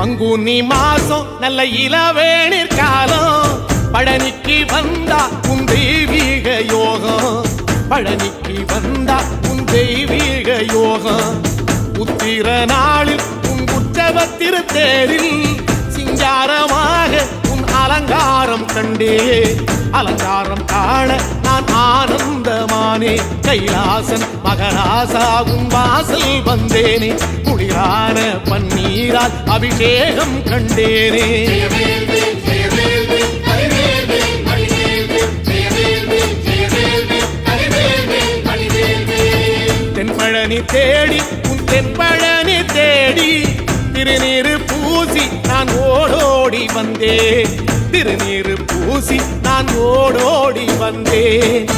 பங்குனி மாசம் நல்ல இளவேணிற் காலம் பழனிக்கு வந்தா உன் தெய்வீக யோகம் பழனிக்கு வந்தா உன் தெய்வீக யோகம் உத்திர நாளில் உன் உற்சவ திருத்தேரில் சிங்காரமாக உன் அலங்காரம் கண்டே அலங்காரம் காண நான் ஆனந்தமானே கைலாசன் மகராசாகும் வாசல் வந்தேனே குளிரான பன்னீரால் அபிஷேகம் கண்டேனே தென்பழனி தேடி உன் தென்பழனி தேடி திருநீரு பூசி நான் ஓடோடி வந்தேன் திருநீரு பூசி நான் ஓடோடி வந்தேன்